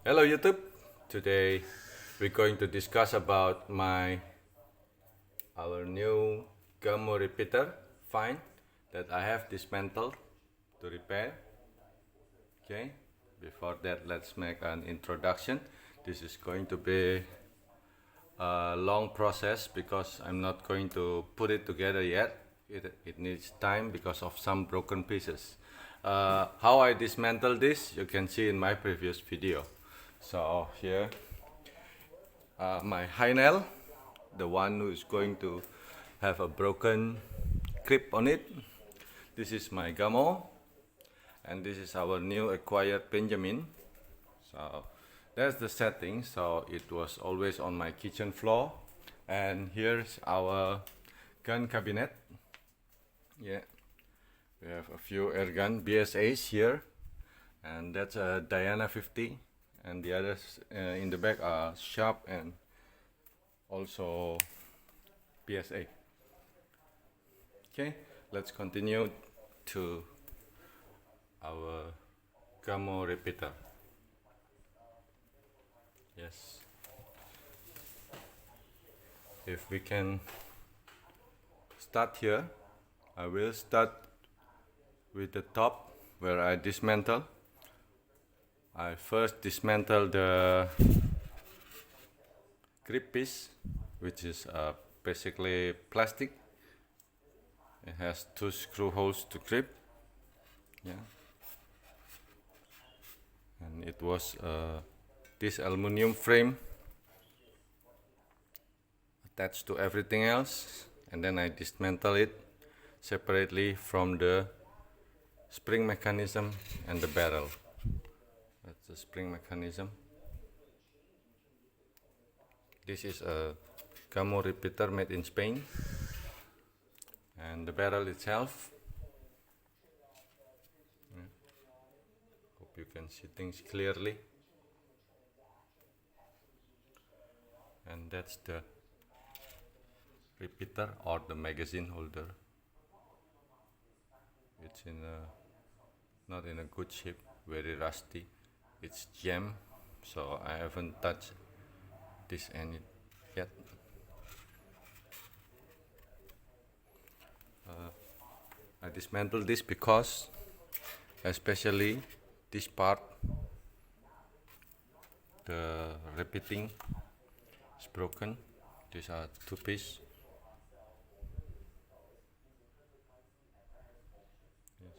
Hello YouTube. Today we're going to discuss about our new Gamo repeater fine that I have dismantled to repair. Okay. Before that, let's make an introduction. This is going to be a long process because I'm not going to put it together yet. It needs time because of some broken pieces. How I dismantle this, you can see in my previous video. So here, my high nail, the one who is going to have a broken grip on it. This is my Gamo, and this is our new acquired Benjamin. So that's the setting. So it was always on my kitchen floor, and here's our gun cabinet. Yeah, we have a few air gun BSAs here, and that's a Diana 50. And the others in the back are Sharp and also PSA. Okay, let's continue to our Gamo repeater. Yes, if we can start here, I will start with the top where I dismantle. I first dismantle the grip piece, which is basically plastic. It has 2 screw holes to grip. Yeah, and it was this aluminum frame attached to everything else, and then I dismantle it separately from the spring mechanism and the barrel. That's the spring mechanism. This is a Gamo repeater made in Spain, and the barrel itself. Hope you can see things clearly. And that's the repeater or the magazine holder. It's not in a good shape, very rusty. It's jammed, so I haven't touched this end yet. I dismantled this because especially this part, the repeating is broken. These are 2 pieces. Yes,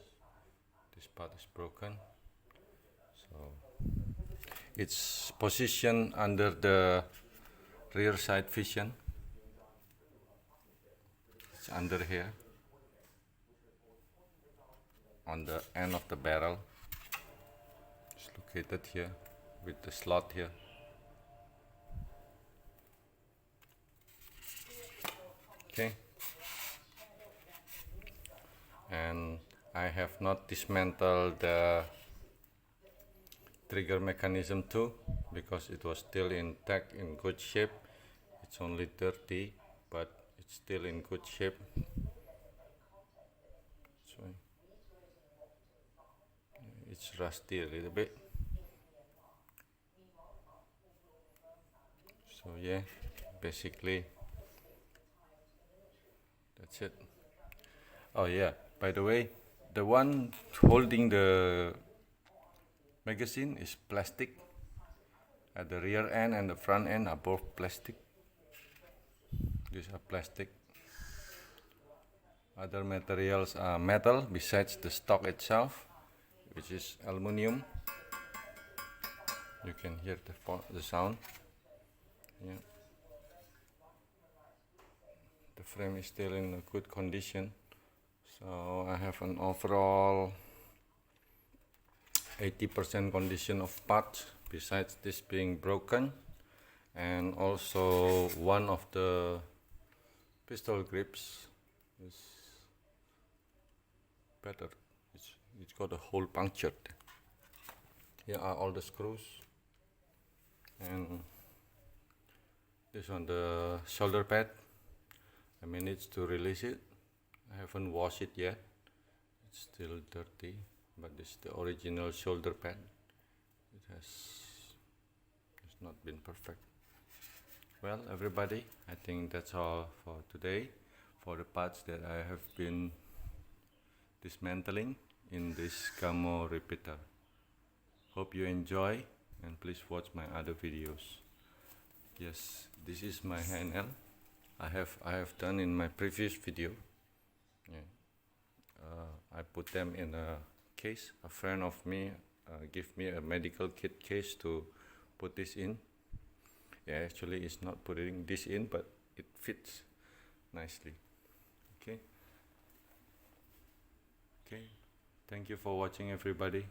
this part is broken. So it's positioned under the rear side fission. It's under here on the end of the barrel. It's located here with the slot here. Okay, and I have not dismantled the trigger mechanism too because it was still intact, in good shape. It's only dirty, but it's still in good shape. So it's rusty a little bit. So yeah, basically that's it. Oh yeah, by the way, the one holding the magazine is plastic. At the rear end and the front end are both plastic. These are plastic. Other materials are metal besides the stock itself, which is aluminum. You can hear the sound. Yeah. The frame is still in a good condition. So I have an overall 80% condition of parts besides this being broken, and also one of the pistol grips is better. It's got a hole punctured. Here are all the screws, and this on the shoulder pad. I managed to release it. I haven't washed it yet. It's still dirty, but this is the original shoulder pad. It has not been perfect. Well, everybody, I think that's all for today for the parts that I have been dismantling in this Gamo repeater. Hope you enjoy, and please watch my other videos. Yes, this is my handle. I have done in my previous video. Yeah. I put them in a case. A friend of me gave me a medical kit case to put this in. Yeah, actually it's not putting this in, but it fits nicely. Okay. Okay. Thank you for watching, everybody.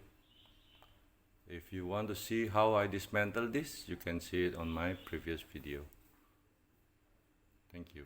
If you want to see how I dismantle this, you can see it on my previous video. Thank you.